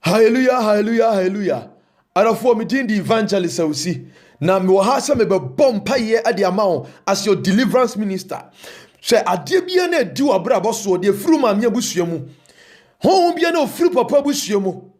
Hallelujah, hallelujah, hallelujah. Arafo me din the evangelist awusi. Na me wo ha se me be bom paye ade ama as your deliverance minister. Hwe ade bia na di obrabo so de furu maame abusua mu. Honhom bia na ofuru papa abusua mu.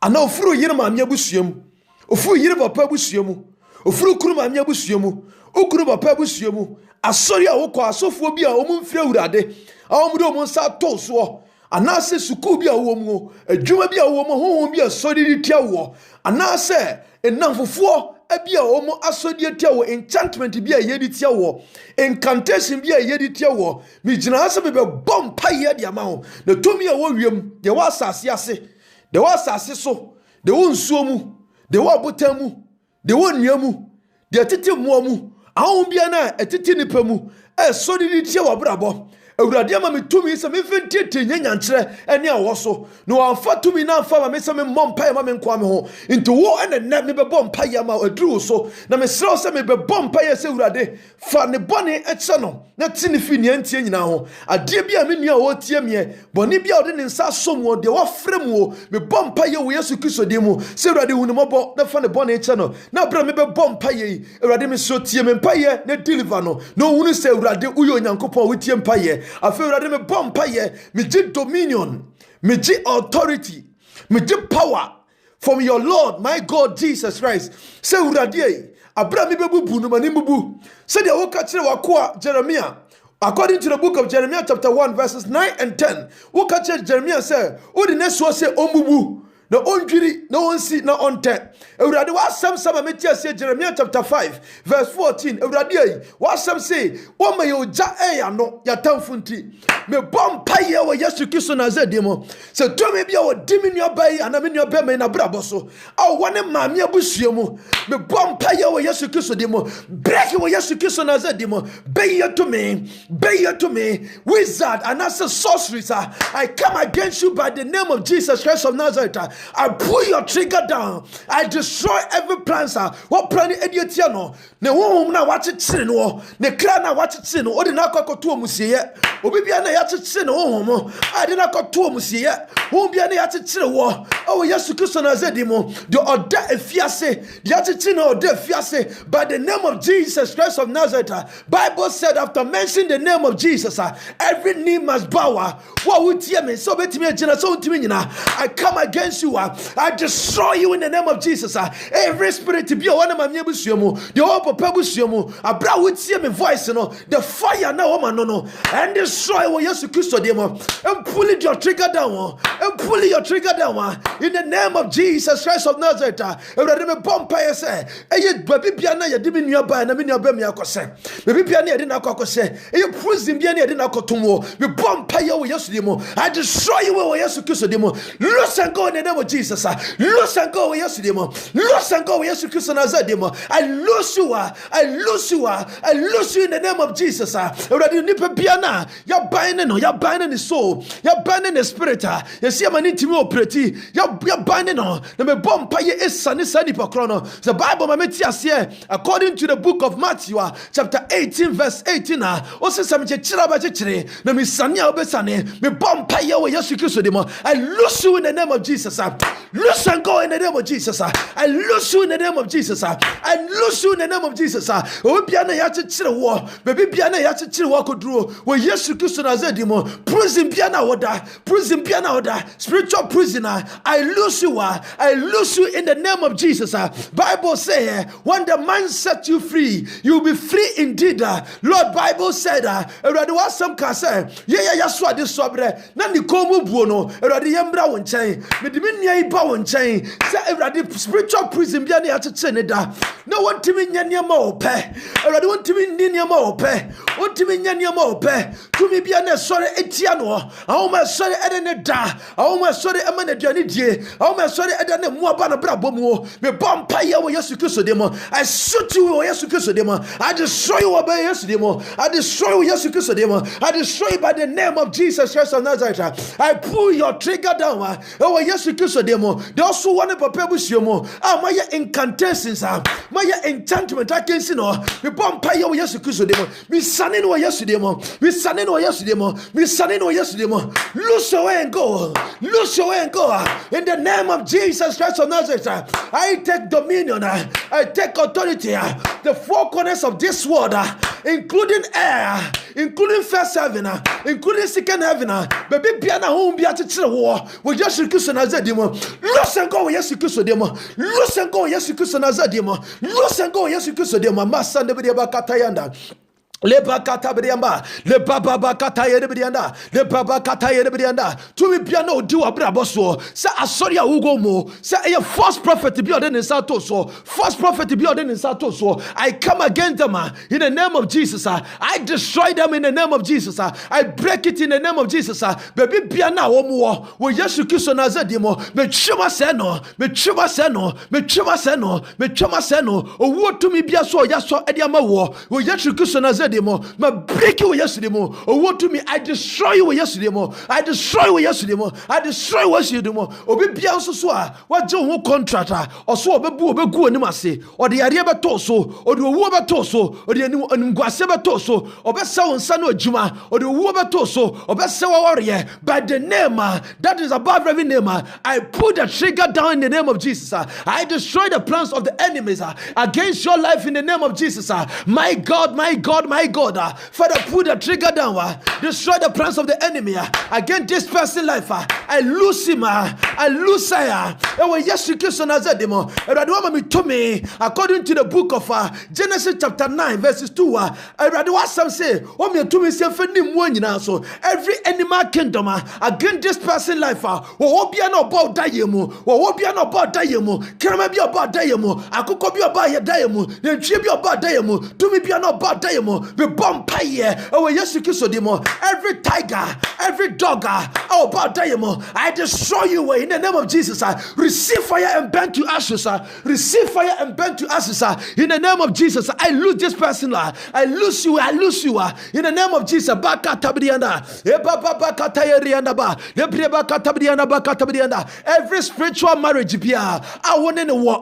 Ana ofuru yire maame abusua mu. Ofuru yire papa abusua mu. Ofuru kuru maame abusua mu. Okuru papa abusua mu. Asori a wokọ asofo bia omu mfiri awurade. Awomde omu nsa to so. Anase suku bi a wo mu adwuma bi a wo mu honhom bi a sori tia wo anase enamfofo abi a wo mu asodi tia wo enchantment bi a yedi tia wo incantation bi a yedi tia wo mi gina ase be bom paye dia ma ho na tomi a wo wiem de wa asase ase de wa asase so de wo nsuo mu de wo abotam mu de wo nnua mu de tete mu mu ahom bia na etete nipa mu sodi tia wo brabo Awurade ama me tumi se me fentete nyanyankyere ene awo so no amfa tumi na amfa ma me se me mmompa ma me nkwa me ho into wo ene na me bebɔ mpa ya ma aduru so na me srɛ se me bebɔ mpa ya se Awurade fa ne bɔne eche no na ti ne fi ne antie nyina ho ade bia me nua wo tie me bɔne bia ode ne nsa som wo de wo frɛ mu wo me bɔ mpa ya wo Yesu Kristo de mu se Awurade hu ne mɔbɔ na fa ne bɔne eche no na bra me bebɔ mpa ya Awurade me so tie me mpa ya na deliver no no hunu se Awurade uyo Nyankopɔn wo tie mpa ya afi Awurade me bɔ mpa ye me gi dominion me gi authority me gi power from your Lord my God Jesus Christ say Awurade abra me bebubu no mani bubu say de woka kire wakoa Jeremiah according to the book of Jeremiah chapter 1 verses 9 and 10 woka kire Jeremiah say odi ne so say omubu na ondwiri na onsi na onte Awurade wa asem sama metia say Jeremiah chapter 5 verse 14 Awurade wa asem say wo ma ye oja eya no ya tamfunti me bom paye wo Yesu Kristo na zademo se to me bia wo dimi nua bai ana me nua ba me na brabo so aw wone maame abusua mu me bom paye wo Yesu Kristo demo break wo Yesu Kristo na zademo be to me wizard and as a sorceress I come against you by the name of Jesus Christ of Nazareth. I pull your trigger down. I destroy every plan, sir. What plan idiot no? Ne wo na watch it sin no. Ne kra na watch it sin no. Odi na akọ to omusie. Obi bia na ya tete no ho. Adi na akọ to omusie. Wo bia na ya tete wo. Oh Yesu Kristo na zedimo. The oda efiase. The tete no oda efiase by the name of Jesus Christ of Nazareth. Bible said after mentioning the name of Jesus, every knee must bow. What would hear me? So bet me agina so ntimi nyina. I come against you. I destroy you in the name of Jesus. Every spirit to be a one of my busumu, the open pebusumu, a brow would see me voice, the fire now, woman, no, and destroy what Yesu Christo demo, and pull it your trigger down, and pull your trigger down in the name of Jesus Christ of Nazareth. And I bomb pay say, baby piano, you didn't nearby, and I mean your baby, baby piano, didn't I say, you prison piano, didn't I cotumo, you bomb pay your Yesu demo, I destroy you with Yesu Christo demo, loose and go in the name of Jesus. Loose and go with Yesu demo, loose and go with Yesu Christo Nazareth. I lose you, I lose you, I lose you in the name of Jesus. Already nipa piana, you're binding the soul, you're binding the spirit. You see, I'm an intimate pretty, you're binding on the bomb pay is sunny chrono. The Bible, my metias here, according to the book of Matthew, chapter 18, verse 18. Also, some chirabachi, no me sanya obesane, me bomb pay over Yesu Christo demo. I lose you in the name of Jesus. Loose and go in the name of Jesus. I lose you in the name of Jesus. I lose you in the name of Jesus. Oh, Piana Yachira war, baby Piana Yachira walk draw. Well, Yesu Christo Nazedimo, prison piano order, spiritual prisoner. I lose you in the name of Jesus. Bible say, when the man set you free, you'll be free indeed. Lord, Bible said, there was some can say, yeah, swa this sobre, Nandi Komu Buono, Eradi Yambra won chain, Mediminia Bowen chain, say Eradi spiritual prison Biani at Seneda. No one to me Nyanya Mope, Eradi want to me Ninya Mope, want to me Nyanya Mope, to me Biana sorry Etiano, oh my sorry Edeneda, oh my sorry Amana Janidi, oh my sorry Edana Muabana Brabomo, me bomb paya with Yesu Christo demo. I shoot you with Yesu Christo demo. I destroy you by Yesu demo. I destroy you Yesu Christo demo. I destroy you by the name of Jesus Christ of Nazareth. I pull your trigger down. Oh Yesu Kristo demo. They also want to prepare bushimo. My incantations, my enchantment against no. Me bomb pay your Yesu Kristo demo. Me sanin wa Yesu demo. Me sanin wa Yesu demo. Me sanin wa Yesu demo. Loose away and go. Loose away and go. In the name of Jesus Christ of Nazareth, I take dominion. I take authority. The four corners of this world, including air, including first heaven, including second heaven, baby piano home be at the war. We just recuse another demon. Loose and go, yes, you kiss a demon. Loose and go, yes, you kiss another demon. Loose and go, yes, you kiss a demon. Master the Bakatayanda. Le bakata briamba, le baba kata yerebrianda, le baba kata yerebrianda. To me piano do a braboso. Say asoria ugomo. Say a false prophet to be ordained in Satoso. False prophet to be ordained in Satoso. I come against them in the name of Jesus. I destroy them in the name of Jesus. I break it in the name of Jesus. Baby piana omo. We Yesu Kristo nazedimo. Me chuma seno. Me chuma seno. Me chuma seno. Me chuma seno. O what to me biaso yaso ediama wo. We Yesu Kristo nazedimo. Ma break you yesterday mo. Oh, what to me? I destroy you yesterday mo. I destroy you yesterday mo. I destroy you yesterday mo. Obi bia so so a wa je ho contractor. Oso obebu obegu anim ase. Ode yare beto so. Ode owu beto so. Ode anim guase beto so. Obesa wonsa no adwuma. Ode owu beto so. Obesa warrior. By the name that is above every name, I put the trigger down in the name of Jesus. I destroy the plans of the enemies against your life in the name of Jesus. My God, my God, my God. Father, put the trigger down. Destroy the plans of the enemy against this person's life. I lose him. I lose her. According to the book of Genesis chapter 9 verses 2, every animal kingdom against this person's life, about Dayemu, Kerama be about Dayemu, Akuko be about Dayemu, the tree be about Dayemu, to me be about Dayemu, the bomb pie, every tiger, every dog, about Dayemu, I destroy you in the name of Jesus. Receive fire and burn to ashes. Receive fire and burn to ashes. In the name of Jesus, I lose this person. I lose you. I lose you. In the name of Jesus, every spiritual marriage, I want in the war.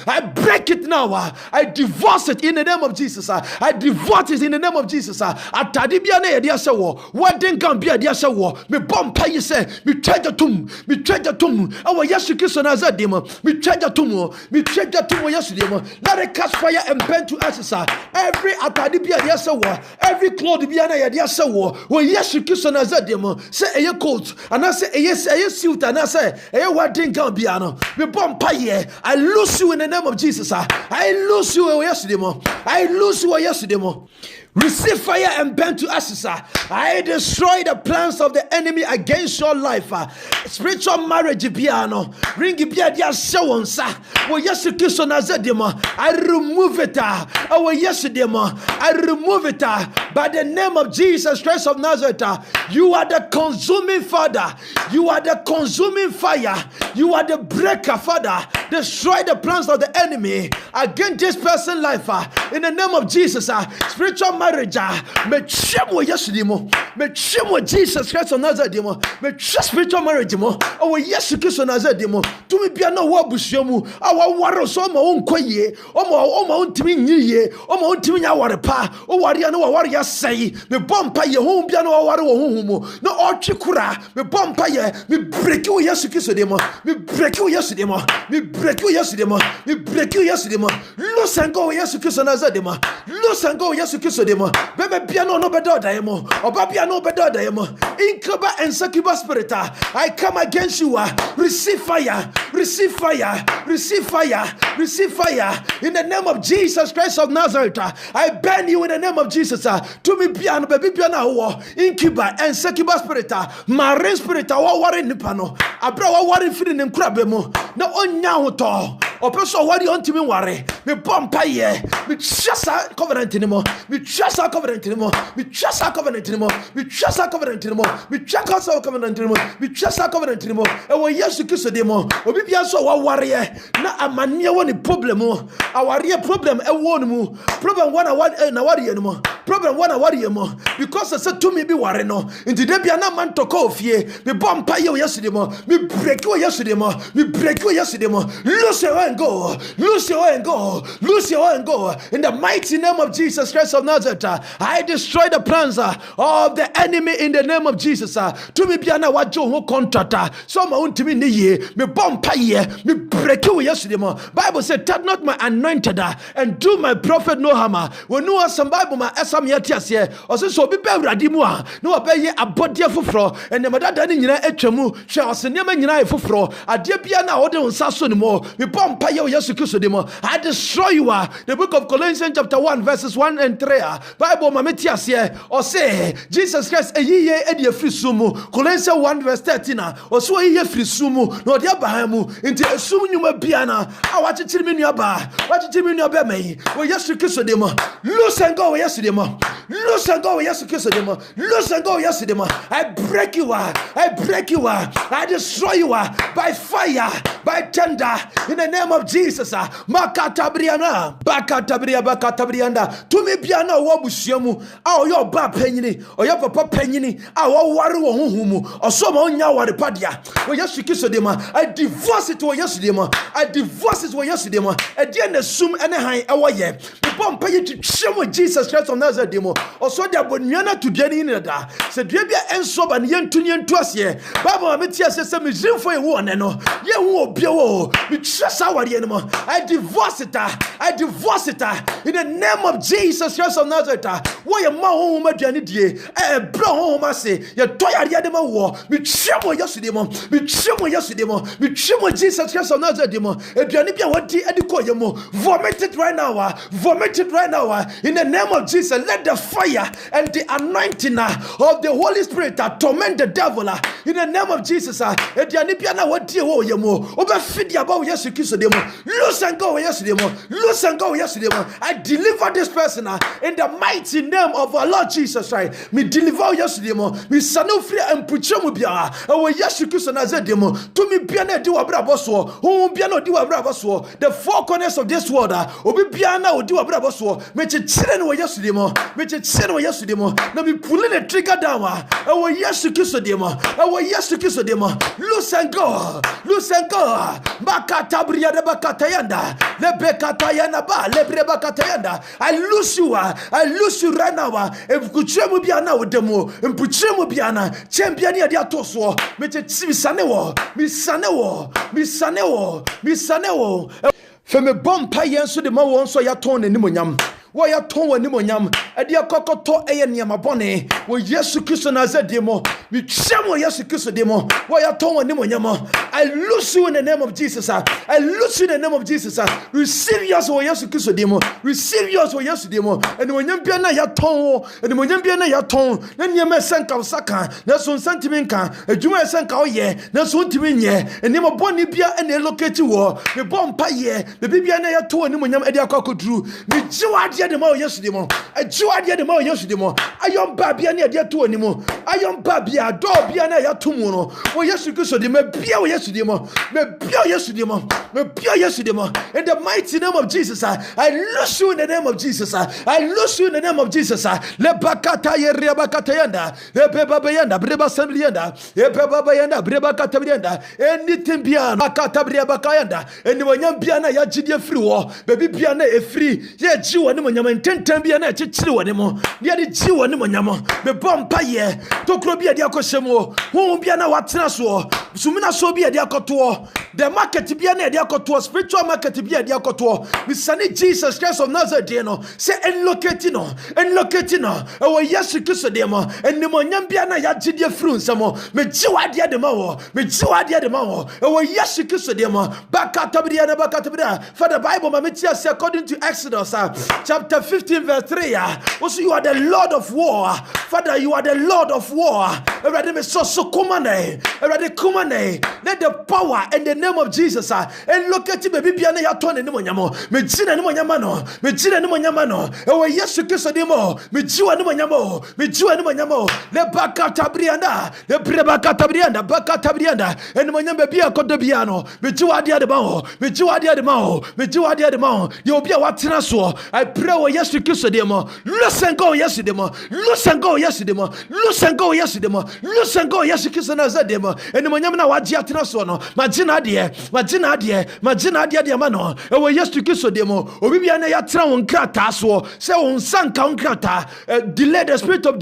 I break it now. I divorce it in the name of Jesus. I divorce it in the name of Jesus. Atadibiane dia sewo. Wedding can be a dia sewo. Me bomb pay say. Me treasure tum. Me treasure tum. Our Yesu Kristo nazadimo. Me treasure tum. Me treasure tum Yesu demo. Let it catch fire and burn to ashes. Every atadibia dia sewo. Every cloth biana dia sewo. We Yesu Kristo nazadimo. Say a coat. And I say yes, a suit. And I say a wedding can be ano. Me bomb pay. I lose you in the name of Jesus. I lose you Yesu demo. I lose you Yesu demo. Receive fire and burn to ashes. I destroy the plans of the enemy against your life. Spiritual marriage piano. Ring dia shawonsa. Well, yes, Kristo nazedemo. I remove it. Oh, yes, demo. I remove it by the name of Jesus Christ of Nazareth. You are the consuming Father. You are the consuming fire. You are the breaker, Father. Destroy the plans of the enemy against this person's life. In the name of Jesus, spiritual marriage, me chemo yesterday mo, me chemo Jesus Christ of Nazareth mo, me spiritual marriage mo. Oh yes, Christ of Nazareth mo. To me be no wa busuamu. Awa waro so ma onkwaye. O ma ontimi nyiye. O ma ontimi nya ware pa. O ware ya no ware ya sei. Me bompa ye ho bia no ware wo ho mo. No otwekura. Me bompa ye. Me break you yes Christ de mo. Me break you yes de mo. Me break you yes de mo. Me break you yes de mo. Lose and go yes Christ of Nazareth mo. Lose and go yes Christ de mo. Bebe piano no bedo da yemo. Oba piano bedo da yemo. Incuba and succubus spirit. I come against you. Receive fire. Receive fire. Receive fire. Receive fire. In the name of Jesus Christ of Nazareth. I ban you in the name of Jesus. To me piano baby piano. Incuba and succubus spirit. Marine spirit. Wa ware nipano. Abra wa ware firi ne nkrabemo. Na onya hoto. Opeso wari ontimi ware. me bompaye, me trust our covenant anymore, me trust our covenant anymore, me trust our covenant anymore, me trust our covenant anymore, me trust our covenant anymore, me trust our covenant anymore. And when yes, you kiss a demo, or be so a warrior, na a mania one problem, our real problem, a one more problem, one a warrior anymore, problem one a warrior more, because I said to me, be warreno, into the piano man to coffee, me bompaye yesterday more, me break you yesterday more, me break you yesterday more, lose your and go, lose your and go, lose your and go. In the mighty name of Jesus Christ of Nazareth, I destroy the plans of the enemy in the name of Jesus. To me, Biana, what Joe contractor, some own to me, me bomb pay, me break you yesterday more. Bible said, touch not my anointed and do my prophet no harm. When no some Bible, my Assam Yatias here, or so be radimua, no obey a body of fro, and the mother done in your etchamu, shall send your man for fro. I dear Biana, order on Sasso more, me bomb pay yesterday more. I destroy you. The book of Colossians chapter 1 verses 1 and 3. Bible mametias here, or say, Jesus Christ, a ye edia free sumu, Colossians 1 verse 13, or so ye free sumu, no dia bahamu, into a sumu piana. I watch it in your bar, watch it in your beme, or yes to kiss them, loose and go yesterday, loose and go yes to kiss them, loose and go yesterday. I break you, I break you, I destroy you by fire, by thunder, in the name of Jesus. Makatabriana, Bakatabrianda, to me piano, Wabushamu, our your ba penny, or your papa penny, our warrior humu, or some on yawa the padia. Well, yes, you kiss them. I divorce it to yesterday, I divorce it to yesterday, and then assume any high our year. The bomb pay to shame with Jesus Christ on Nazareth demo, or so that when you're not to get in that, said Rabia and sob and yen to yen to us here. Baba Metia says, some is for a one and no, ye won't be oh, we trust our anymore. I divorce it, I divorce it in the name of Jesus Christ of Nazareth. Why a man home Janity, a bro home, I say, you're tired of the war, we tremble yesterday, we tremble yesterday, we tremble Jesus Christ of Nazareth, and Janibia, what the Edicoyamo, vomit it right now, vomit it right now, in the name of Jesus. Let the fire and the anointing of the Holy Spirit torment the devil in the name of Jesus. And Janibia, what dear Woyamo, over Fidia about yesterday, loose and go yesterday, loose and go yesterday. I deliver this person in the mighty name of our Lord Jesus Christ. Me deliver yesterday, me sanofri and puchemubia, and we yesterday Nazedemo, to me piano do a braboso, who piano do a braboso, the four corners of this world, obi piano do a braboso, make a children were yesterday, make a children yesterday, now me pulling a trigger down, and we yesterday, and we yesterday, loose and go, Bakatabria de Bakatayanda, Lebekatayana ba, Lebrebakatayanda. I lose you right now. If Kuchemu Biana with demo, and Puchemu Biana, Champiania diatoso, Missanewo. Feme bompa yenso de ma won so ya ton ne nimonyam. Wo ya ton wani monyam e de kokoto eye niam abone wo Yesu Kristo na zademo mi twemo Yesu Kristo demo wo ya ton wani monyam. I lose you in the name of Jesus. I lose you in the name of Jesus. Receive yours wo Yesu Kristo demo, receive yours wo Yesu demo. And monyam bia na ya ton, and monyam bia na ya ton na niam esenka usaka na so sentiment kan adwuma esenka oye na so ntimi nye eni mo boni bia ene locate wo me bompa ye be bia na ya ton wani monyam e de akokoduru mi jiwa de ma yesterday mo a jiwa de ma yesterday mo ayon ba bia na de to animo ayon ba bia do bia na ya to mu no wo Yesu Kristo de me bia wo yesterday mo me bia yesterday mo me bia yesterday mo in the mighty name of Jesus. I lose you in the name of Jesus. I lose you in the name of Jesus. Le bakata ye rebakata yanda e baba yanda breba semblienda e baba yanda breba katabrienda anything bia bakata breba kayanda eni wanyam bia na ya gidie free wo baby bia na e free ye jiwo ni monyam ntenten bia na chichiri wo ne mo ye de jiwo ni monyam be bompa ye tokro bia de akohyemo wo bia na watena so sumina so bia de akoto the market bia na de akoto spiritual market bia de akoto misani Jesus Christ of Nazareth no say enlocate no e wo Yesu Kristo de mo eni monyam bia na ya gidie free nsamo me jiwa de de ma wo e wo Yesu Kristo de mo bakata bia na bakata bia for the Bible ma metia say according to Exodus chapter 15 verse 3 also you are the Lord of war. Father, you are the Lord of war. Let the power and the name of Jesus, and look at baby Piana Yaton and Nimonyamo, Medina Nimonyamano, Medina Nimonyamano, oh, yes, you kiss a demo, Michu and Nimonyamo, Michu and Nimonyamo, the Baka Tabrianda, the Brebaka Tabrianda, Baka Tabrianda, and Monyamba Bia Cotabiano, Michu Adia de Mao, Michu Adia de Mao, Michu Adia de Mao, you'll be a Watinaso. I pray, oh, yes, you kiss a demo, loose and go, yes, demo, loose and go, yes, demo, loose and go, yes, demo, loose and go, yes, you kiss another demo, and the Monyamana Wajiatinasono, Magina dear, Magina dear, Magina dear Diamano, oh, yes, you kiss a demo, or maybe an Ayatran Krata, so on Sanka Krata, delay, the spirit of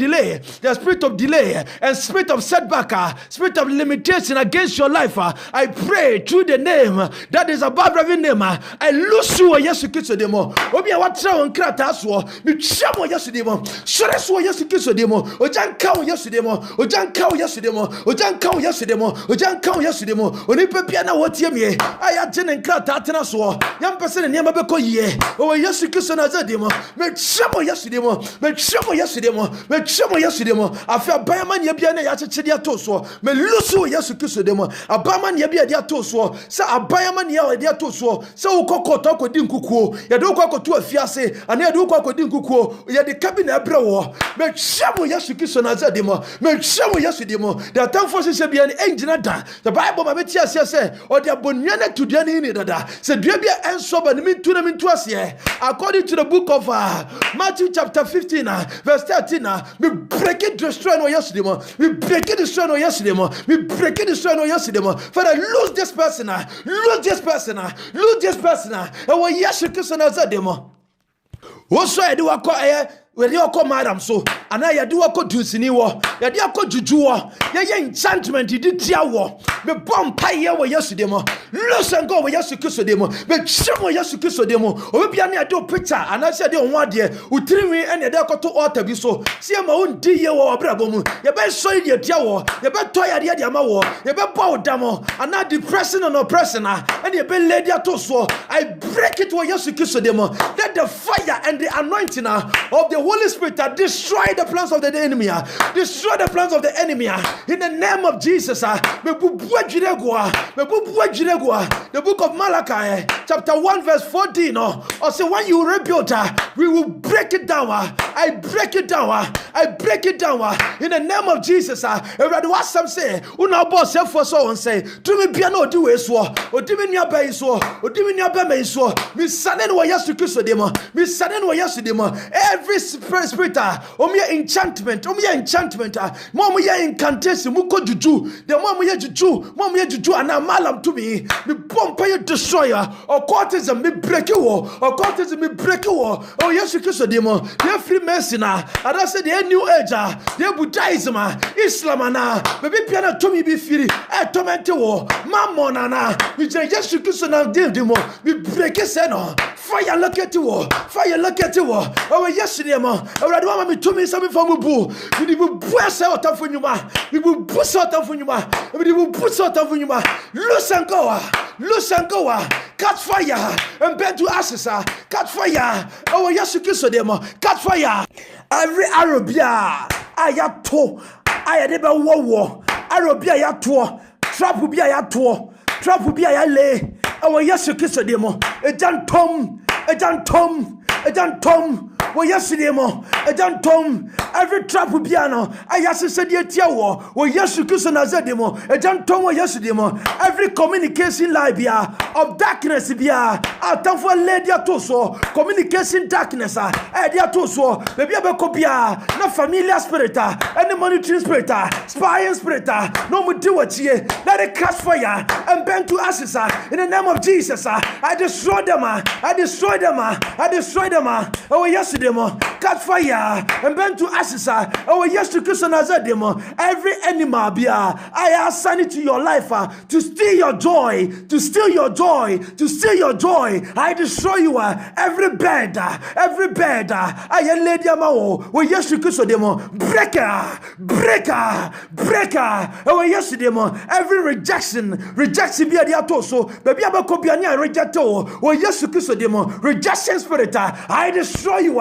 delay, and spirit of setback, spirit of limitation against your life. I pray through the name that is above every name. I lose you, yes, you kiss a demo, or be a Watran Krata, so me chamo, yes, demo, so that's what yes, you kiss a demo, or Jan Cow, yes, demo, or Jan Cow, yes, demo, or Jan Cow, yes, demo, or Jan Cow, yes, demo, or Nipiana, what ye, I had Jen and Krata, young person in Yamabeko ye, or yes, you kiss another demo, make chamo, yes, demo, make chamo, yes, demo, make chamo, yes, demo, I felt Bayaman Yabiana Yachidia Toso, me lusu, yes, you kiss a demo, a Baman Yabia Toso, so a Bayaman Yadia Toso, so Coco Toko Dinkuku, Yadoko to a fiasse, and Yaduko Dinkuku, Yadi cabinet bro, make chamo, yes, you kiss another demo, make chamo, yes, demo, the time forces be an engine, the Bible, my Metias say, or the Bonyana to Janini Dada, said Drebia and Sober, mean to them in Twasia, according to the book of Matthew chapter 15, verse 13, we break it, destroy no yesterday, we break it, destroy no yesterday, we break it, destroy no yesterday, Father, lose this person, lose this person, lose this person, and what yes, you kiss another demo. Also, I do a call. Where you call madam so, and I do a code to Siniwa, Yadiako Jujua, Yay enchantment, he did Tiawa, the bomb pie were yesterday, lose and go where yes to kiss a demo, but some yes to kiss a demo, or maybe I do picture, and I said, don't want dear, who tell me and the Dako to alter be so, see my own dear or Brabomu, you better soil your Tiawa, you better toy the Yamawa, you better bow damo, and not depressing and oppressing, and you better lady at so. I break it where yes to kiss a demo, let the fire and the anointing of the Holy Spirit destroy the plans of the enemy. Destroy the plans of the enemy. In the name of Jesus. The book of Malachi, chapter 1, verse 14. Or say, when you rebuild, we will break it down. I break it down. I break it down. In the name of Jesus. Everybody what some say, una boss for so and say, to me piano do it so, or do me your base so, or do me your base so. Miss Sanen wa yes to kiss the demo. Miss Sanen wa yes to demo. Every spirit, enchantment, mom ya incantation, muko juju, the mom ya juju, and a malam to me, bomb pay destroyer, or courtesan, me break you, or courtesan, me break you, oh yes, you kiss a demo, they're Freemason, and I said, they're New Age, they're Buddhism, Islam, baby piano to me be free, a tomato, Mammonana, which I just kiss and demo, we break a seno, fire look at you, oh yes, I don't want me to me something from a boo. We will bust out of you, we will bust out of you, we will bust out of you, loose and go, catch fire, and bend to ashes, catch fire. Oh, yes, you kiss them, catch fire. Every Arabia, I have to, I had never war, Arabia, I have to, trap will be I have to, trap will be I lay. Oh, yes, you kiss them, a John Tom. Well, yesterday, every trap will be ano. I just said, Yetiawo, well, yes, you kiss an azedemo, a Jantomo yesterday, every communication lie of darkness, a time for lady atoso, communication darkness, idea toso, maybe a copia, no familiar spirit, any monitoring spirit, spying spirit, no more do what ye, let it catch fire and bend to ashes in the name of Jesus. I destroy them, oh, yesterday. Catch fire and burn to ashes. Oh, yes, to Christian Azademo. Every animal, I assign it to your life to steal your joy, I destroy you. Every bed. I am Lady Amao. Oh, yes, to Christian Demo. Breaker. Oh, yes, demo. Every rejection be the atoso. Baby, I'm a copiania rejecto. Oh, yes, to Christian Demo. Rejection spirit. I destroy you.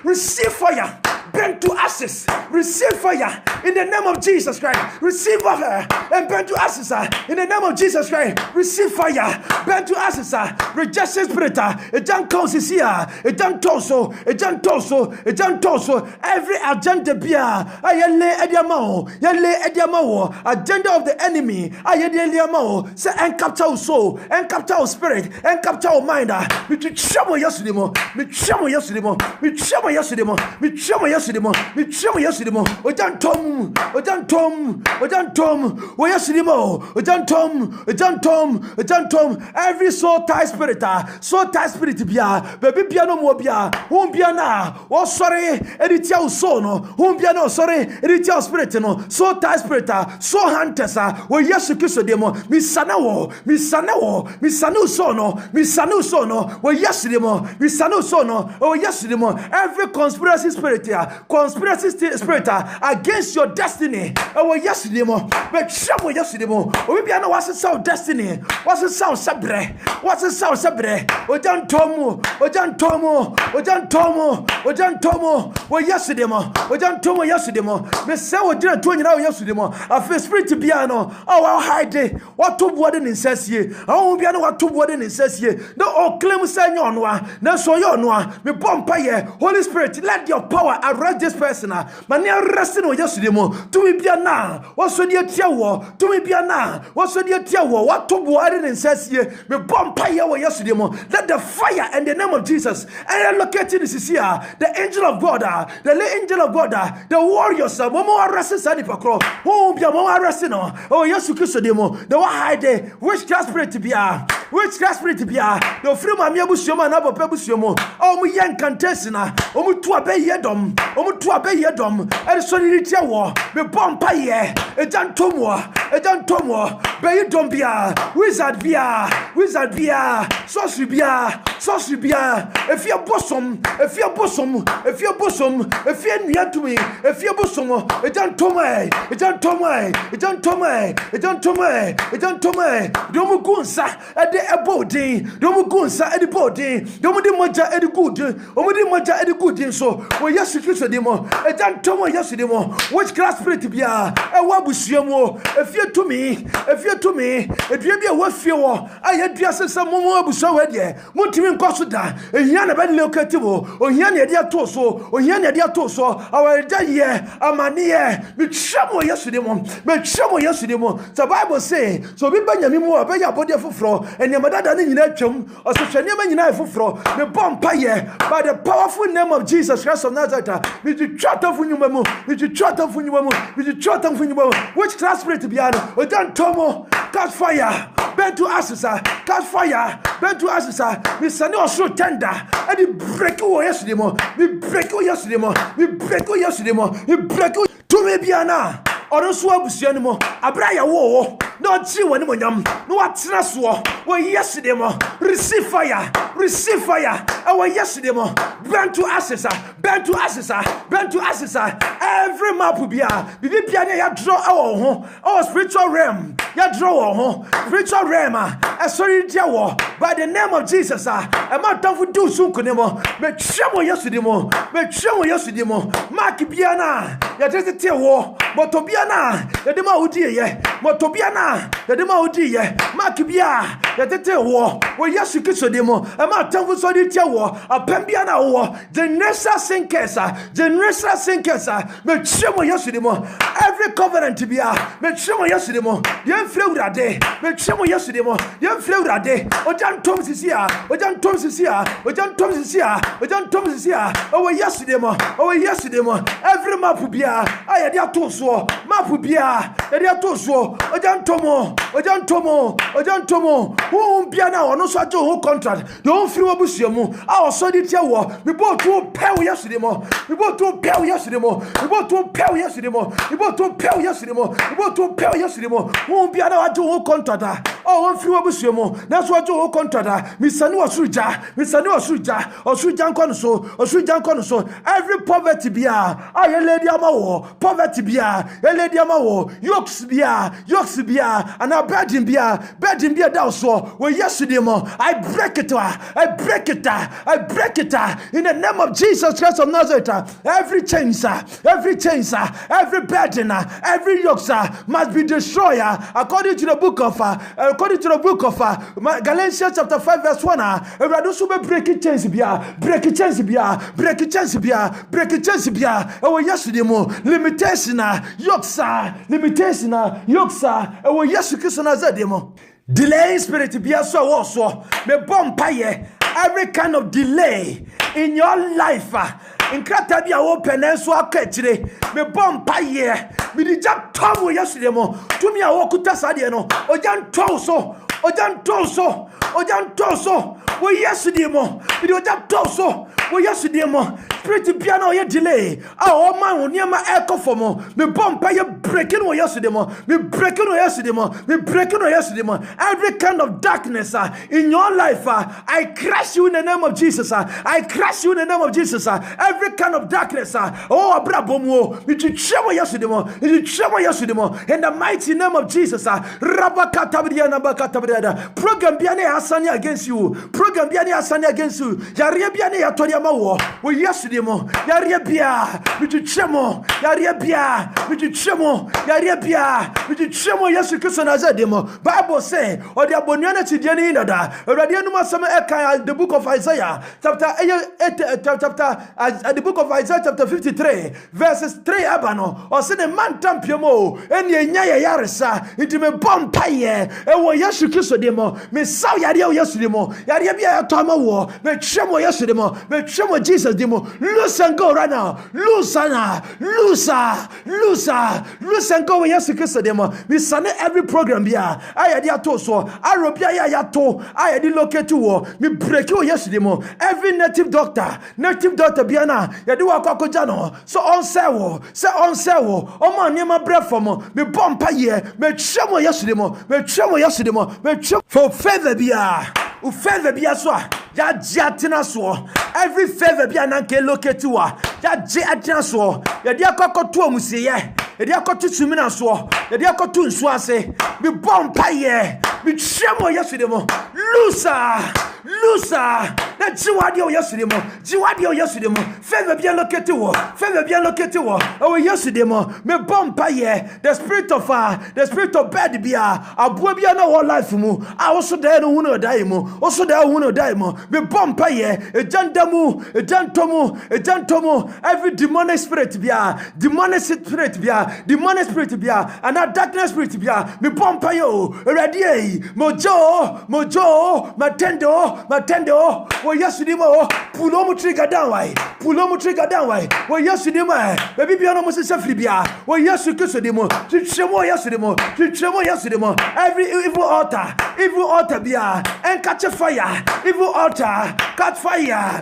Receive fire. burn to ashes. Receive fire in the name of Jesus Christ. Receive fire and burn to ashes in the name of Jesus Christ. Receive fire, burn to ashes. Rejection spirit, a junk causes here, a junk torso, a junk torso, a junk torso. Every agenda beer, I lay ediamo, yale ediamo, agenda of the enemy. I ediamo, say and capture our soul, and capture our spirit, and capture our mind. We trouble yesterday, we trouble yesterday, we trouble yesterday, we trouble yesterday, we trouble yesterday. We done Tom, we done Tom, we done Tom, we yesterday, we done Tom, we done Tom, we done Tom. Every soul tie spirit, bia, baby piano mo bia, won't be na, oh sorry, editia so no, won't be no sorry, editia spirit no, so tie spirit, so hunters, we yesu kiso demo, mi sanawo, we yesterday, we sono, oh yesterday, every conspiracy spirit, against your destiny, oh yesterday, but trouble yesterday, we be no what's the sound destiny, what's the sound sabre, what's the sound sabre, we done Tomo, we done Tomo, we done Tomo, we done Tomo, we yesterday, we done Tomo yesterday, me say we did 20 hours yesterday, I feel spirit to piano, oh I'll hide it, what to warden in says ye, I won't be what to warden in says ye, no all claim say no one, no so you know, me bomb paye, Holy Spirit, let your power arrest this person, man, you're resting on yesterday, to me be a na, what's on your tear war, to me be a na, what's on your tear war, what to warden in says ye, me bomb paye yesterday, let the fire in the name of Jesus, and locating this here, the angel of God, the angel of God, the warriors, more arresting Sadi Pakro, who be a more arresting, oh yes, you kiss the one hide, which class spirit to be a, which class spirit to be a, the free my Yabusioma and Abba Pebusiomo, oh, we young contestina, oh, to obey Yedom, oh, to obey Yedom, and solidarity war, the bomb paye, a done tomo, bay don't be a wizard beer, saucy beer, if you're bosom, if you're near to me, if you're bosom, a done tome, Domugunsa at the abode, Domugunsa at the body, Domudimaja at the good, Omudimaja at the good, so, well, yes, you kiss a demo, a done tomo yesterday, which class spirit be a wabusiamo, if you're to me, if you be a what fuel, I had just some more buso, Montimin Cosuda, a Yana Bad Locativo, or Yana dia Toso, or Yana dia Toso, our day, a mania, with trouble yesterday, but trouble yesterday, the Bible say, so we bang me more, beg your body for floor, and your mother than in that chum, or such a name in that for floor, the bomb paye, by the powerful name of Jesus Christ of Nazareth, with the trot of Unimo, with the trot of Unimo, with the trot of Unimo, which class spirit to be on, or done Tomo, catch fire, burn to ashes, catch fire, burn to ashes, we send us so tender, and we break away yesterday, we break away yesterday, we break away yesterday, we break away to me Biana. Or so abusianimo abraya wo no chi woni monyam no atena so wo yesterday receive fire our yesterday burn to ashes every map bia bibi bia ne ya draw ho spiritual realm ya draw ho spiritual realm sorry dia wo by the name of Jesus e ma tanfu do so kunemo me twemo yesterday mark bia na ya tete wo but na yadema udi ye motobiana yadema udi ye makibia yatete wo yesu kiso demo ama tanfu so di tia wo apambia na wo generation sinkers me chemo yesu demo every covenant bia me chemo yesu demo ye mfrewrade me chemo yesu demo ye mfrewrade ojan tom sisia o yesu demo every map bia ayade atoso mapu bia eri atoso ojantomo bia na ono so ajo ho contract don free obusuamu a oso di tia wo me bo to pew yesterday mo wo bia na ajo ho contract Oh, one free wabusumo. That's what you contrada. Miss Sanu Suja, Miss Sanu Suja, or Sujan Conso, or Sujan Conso. Every poverty bia, I lady amawo, poverty bia, a lady amawo, yokes bia, and a bed in bia down so. Well, yesterday more, I break it, I break it, in the name of Jesus Christ of Nazareth. Every chain, every burden, every yoke must be destroyed according to the book of Galatians chapter 5 verse 1. Break it chains bia. Oh yesterday more limitation yokes oh yes Christian delay spirit bia so also me bompaye every kind of delay in your life. In Krata bia open and so aketire me bompaye me di jab tom yesterday mo to me a wokuta sade no ojan toso wo yesterday mo me di jab toso wo yesterday mo spirit bia na o delay o man wo niam e for mo me bompaye breaking wo yesterday mo me breaking wo yesterday mo every kind of darkness in your life I crush you in the name of Jesus. I crush you in the name of Jesus. Every kind of darkness oh abrabomo me tremo yesterday mo in the mighty name of Jesus. Rabakatabria nabakatabria program bia na asani against you yare bia na yatori amawo wo yesterday mo yare bia me tremo yare bia me tremo yesu Christ na zademo Bible say or the abonua ti die ni dada awrade anu asem ekan the book of Isaiah chapter the book of Isaiah chapter 53 verses 3 abano or say the man tampiemo eni enya ye yaresa nti me bompaye e wo yesu Christ demo me saw yare yesu demo yare bia ya to amawo me tremo yesu demo me tremo Jesus demo loose and go right now loose and go yesu Christ demo me sane every program bia ayade ato so arobia ya to ayade locate wo me break you yesterday mo every native doctor bia na yade wa kwakoja no so on say wo o ma niam breath for mo me bompa ye me twemo yesterday mo for favor bia u favor bia so ya jiatina so every favor bia na ke locate wo ya jiatina so yade akokoto amusie yade akoto tumina so yade akoto nsu ase me bompa ye me twemo yesterday mo loser na jiwadi o yesterday mo favor bien locate wo oh yesterday mo me bompa ye the spirit of bed bia aboa bia na wo life mu a wo so da no hu no dai mo me bompa ye ejantomu every demonic spirit bia and that darkness spirit bia me bompa yo ready mojo matendo wo yesterday mo pull on trigger down why wo yesterday mo baby bia no mo se free bia wo yesterday mo tremo yesterday mo every evil altar bia and catch fire evil altar catch fire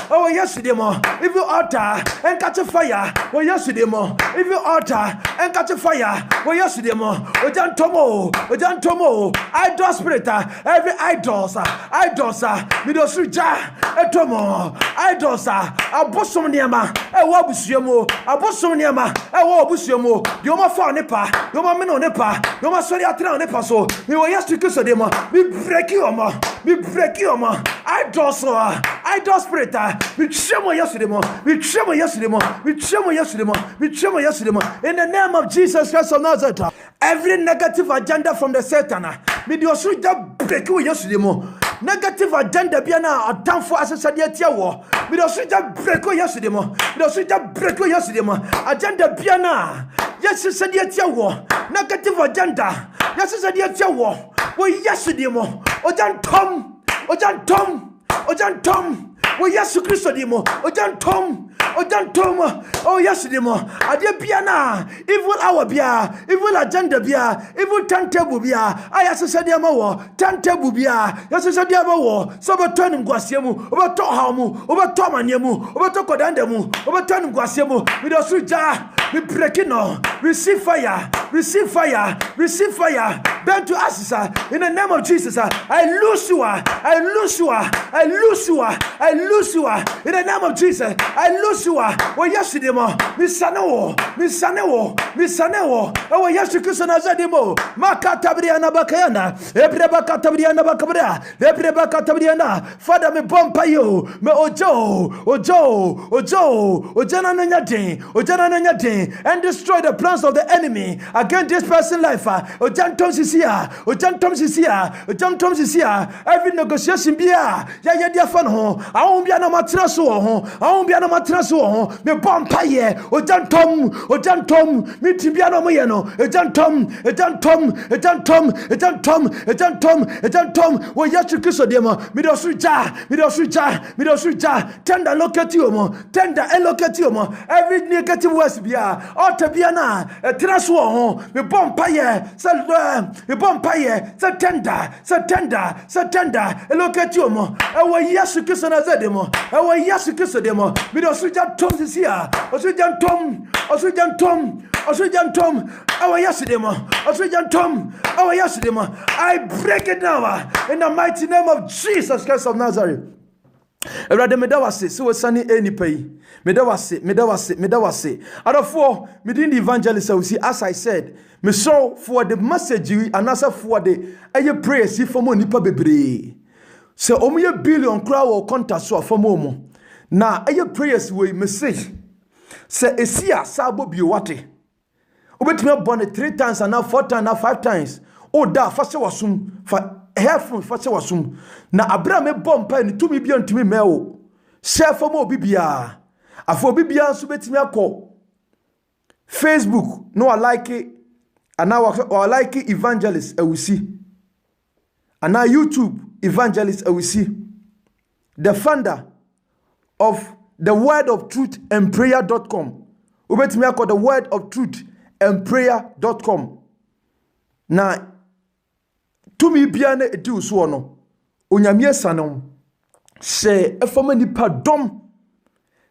oh yesterday mo evil altar and catch fire wo yesterday mo evil altar and catch fire wo yesterday mo ojantomo idol spirit every idols me do suja etomo idols abosom niama e wo abusuamo de o ma fa nepa de o ma me no nepa de o ma sori atra nepa so me wo yesu Christ de mo me break you omo idols spirit me tremo yesu de mo in the name of Jesus Christ of Nazareth. Every negative agenda from the Satan me do suja break you yesu de mo negative agenda bia na atamfo asesade atia wo me do suja break you yesu de mo agenda bia na yesesade atia wo negative agenda yesesade atia wo yesu de mo ojantom wo yesu Kristo de mo ojantom oh yes demo ade bia na evil hour bia evil agenda bia evil timetable bia ayasese de ma wo timetable bia yasese de ma wo so beto nim gwase mu obeto ha mu obeto mane mu obeto kodanda mu obeto nim gwase mu we do suja we break it no receive fire receive fire, receive fire, burn to ashes in the name of Jesus. I loose you, I loose you, I loose you, I loose you in the name of Jesus. I loose you. Oh yesterday mo, Miss Sanewo, oh yesterday Christian Azadimo, Makatabriana Bakayana, Ebrebaka Tabriana Bakabra, Ebrebaka Tabriana, Father me bompa you, me Ojo, Ojana Nanyate, and destroy the plans of the enemy against this person's life. Ojan Tom is here. Every negotiation be ya dia fan ho. I won't be an matraso. Me bompa ye. Ojan Tom, me Tibiano Moyano, Ojan Tom. We just to kiss demo. Me do suja. Tender locate you mo. Tender locate you mo. Every negative words be ya. All to be na. Traso ho. Me bompa ye. Me bompa ye. So tender. Locate you mo. Our yes to kiss another demo. Our yes to kiss demo. Me do suja Tom is here. Osujan Tom. Our yes demo. Osujan Tom. Our yes demo. I break it now in the mighty name of Jesus Christ of Nazareth. Erade medawase so sani enipai medawase adofo medin the evangelist we see, as I said, me so for the message and also for the prayers for mo nipa bebre se omuye billion kra wo contact so for mo na prayers we message se esia sabo bi wate obetime born 3 times and now 4 times and now 5 times o da fa se wasum fa helpful for se wasum na abra me bompa ni tumi bia ntumi mewo share for mo bibia afo bibia so betimi akọ Facebook no I like it and now I like it evangelist we see and now YouTube evangelist we see the founder of the word of truth and prayer.com ubetimi akọ the word of truth and prayer.com na tumi bia na edi uso no onyame sanom se efoma nipa dom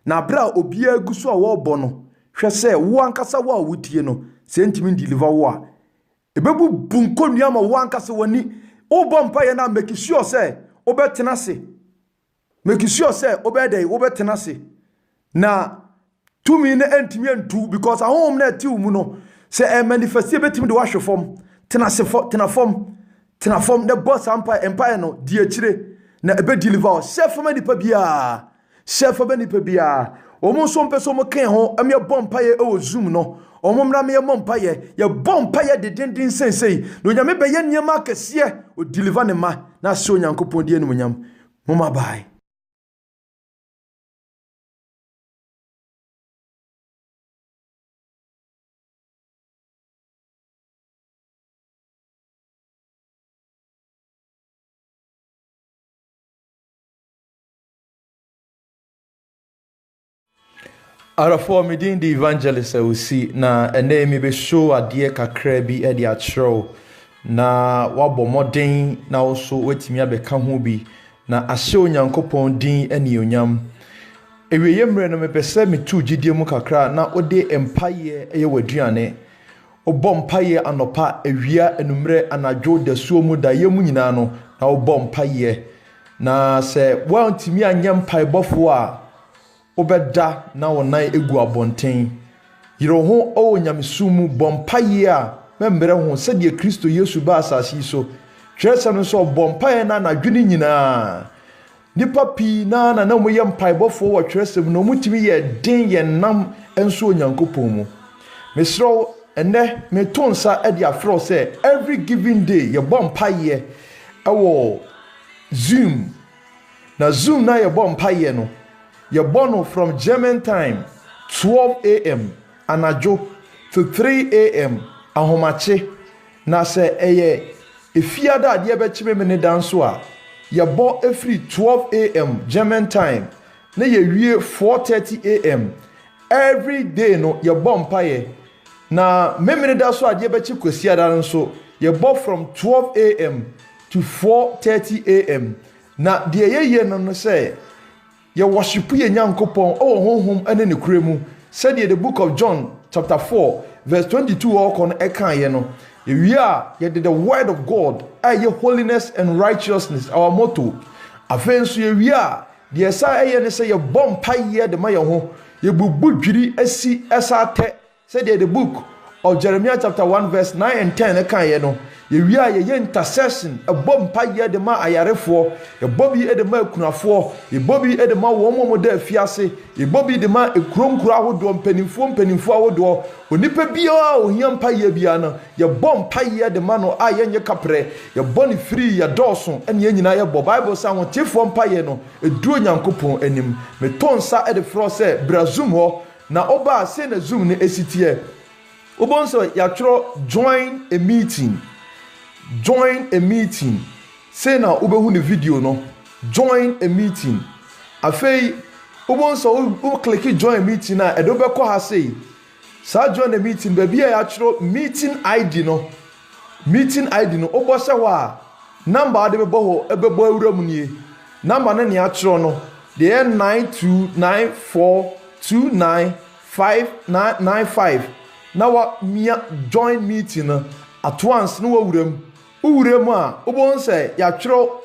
na bra obia guso a wo bɔ no hwɛ se wo ankasa wo a wotie no se ntimi deliver wo a ebebu bunkonua ma wo ankasa wani wo bɔ mpa ye na make sure se obetena se make sure se obedai obetena se na tumi na ntimi antu because ahom na ati mu no se manifest betimi de wo ahwefom tena form the boss empire no di akire na ebe deliver chef ma nipa bia omo so mpeso mo kan ho am ye bompa ye e zoom no omo mra me bompa ye bompa ye de dindin sensei no nyame be ye niam akese o deliver ne ma na so nyankopon die no nyam mama bye. Arafo medin the evangelist we see na ene mi be show ade kakra bi e de achro na wabo modern na also wetimi abeka ho bi na ahye onyankopon din ene onyam ewiye mre no mepese metu gidie mu kakra na ode empaye eye waduane obom paye anopa ewia enumre anadwo da suo mu da yemu nyina no na obom paye na se wantimi anyam pai bofo a obeda na wonai egu abonten yiro ho o nyamesumu bompaye a membre ho se de Kristo Yesu ba asasi so twesa no so bompaye na nadwene nyina nipa pi na mo ye mpaibofo wo twesem no mutimi ye den ye nam enso onyankopon mu mesro ene me tonsa e de afro se every given day ye bompaye ewo Zoom na ye bompaye no ye born from German time 12 a.m. anajo to 3 a.m. ahomache na se eye efiada ade be chime me ne danso a ye bo every 12 a.m. German time na ye wie 4:30 a.m. every day no ye bo mpaye na memene danso ade be chi kwasiada nso ye bo from 12 a.m. to 4:30 a.m. na de ye no say ye worship ye nyankopon o honhom ane ne kuremu said the book of John chapter 4 verse 22 all kon eka ye no we are ye the word of God ye holiness and righteousness our motto afenso ye we are the esa ye ne say ye bom paye de ma ye ho ye bubu dwiri asi esa te said the book of Jeremiah chapter 1 verse 9 and 10 eka ye no ye we are ye intercession a bom paye de ma ayarefo ye bobi e de ma kunafo ye bobi e de ma wo mo da afiase ye bobi de ma ekronkura hodo mpanimfo ahodo onipa bia ohiam paye bia no ye bom paye de ma no aye nye kapre ye boni free ya doso ene ye nyina ye bo bible say won tefo paye no eduro nyankopon anim me tonsa e de fro say brazum ho na oba se na zoom ne esitie obonso ya tro join a meeting say na ubehu ne video no join a meeting afei ubonso u click join a meeting na edo be ko ha say sa join a meeting be bia ya tro meeting id no obo se ho a number de be bo ebebo awura mu nie number na ne ya tro no the 9294295995 na wa mia join meeting at once no awuram uwurem a obon say ya twro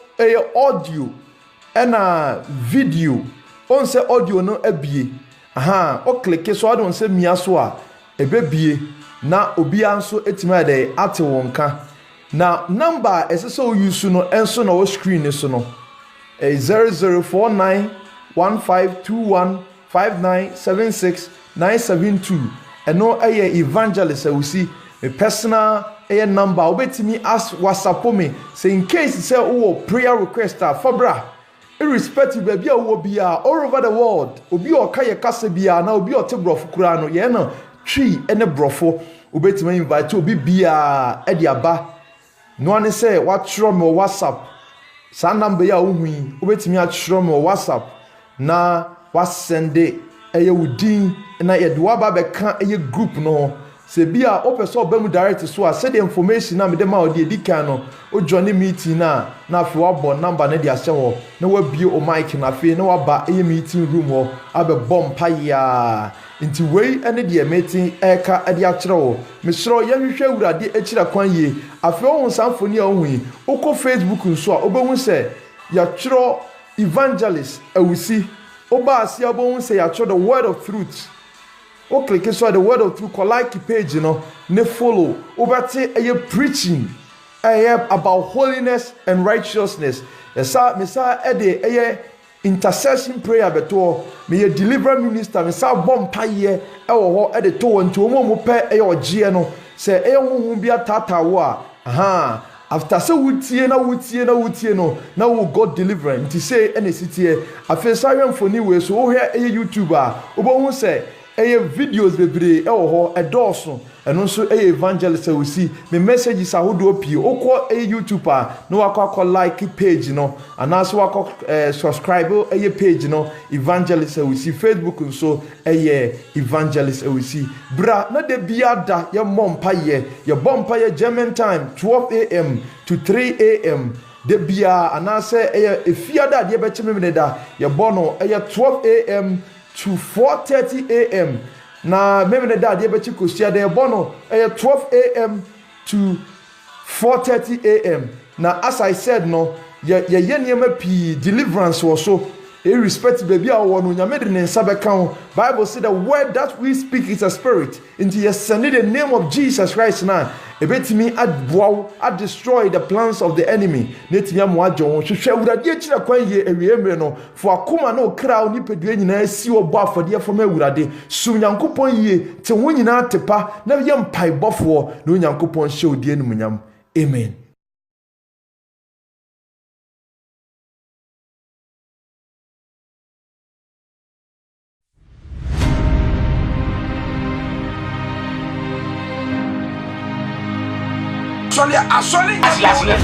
audio na video on say audio no abie o click so adon say mia so a ebebie na obi anso etima dey ate wonka na number eso use no enso na o screen so no 004915215976 eno evangelist awusi a personal number obetimi ask WhatsApp me say in case say prayer request for bra irrespective bia wo bia all over the world obi o ka ye kase bia na obi o te brofo kura no ye no twi ene brofo obetimi invite obi bia e dia ba no ane say what throw me WhatsApp sa number ya ohui obetimi a throw me WhatsApp na was send eye wudin na ye do aba be ka eye group no se bia o person ba mu direct so a say the information na me dem a odi edikan no o join meeting na afi wa bo number na dia hye ho na wa bie o mic na afi na wa ba eye meeting room ho abe bomb pa ya nti wei ene dia meeting eka ade a kire ho me soro ye hwehwe awurade akira kwan ye afi o hun sanfoni a ohui o ko Facebook nso a obehu se ya kire evangelist awusi oba asia obehu se ya kire the word of truth. O click so the word of truth like page ne follow obate preaching about holiness and righteousness esa mesa intercession prayer beto me deliver minister mesa bom paye ho de to wonto mo pe ogie no se huhu bia tata wo a after say wutie no na wo God deliverance to say any city afesa hwemfoni we so wo hwe YouTube a obo say videos bebre ho edoso eno so evangelist we see me messages ahodo pie okọ YouTube no wakọ like page no anaso wakọ subscribe page no evangelist we see Facebook nso evangelist we see bra na de biada ye mompa ye German time 12 a.m. to 3 a.m. de bia anase efiada de be chememe da ye bono 12 a.m. to 4:30 a.m. na memene da de be chikosia de bono 12 a.m. to 4:30 a.m. na as I said no ye niema pi deliverance was so irrespective baby a wo no nyame de ne nsa be kan Bible say the word that we speak is a spirit into yes send the name of Jesus Christ now ebetimi destroy the plans of the enemy netimi amo ajo hwehwe awurade akira kwan ye ewiemre no fo akoma na okra onipadua nyina si obo afode fo ma awurade sum nyankopon ye te ho nyina tepa na ye mpai bofo na nyankopon hye odie numunyam amen. Assolé, assolé.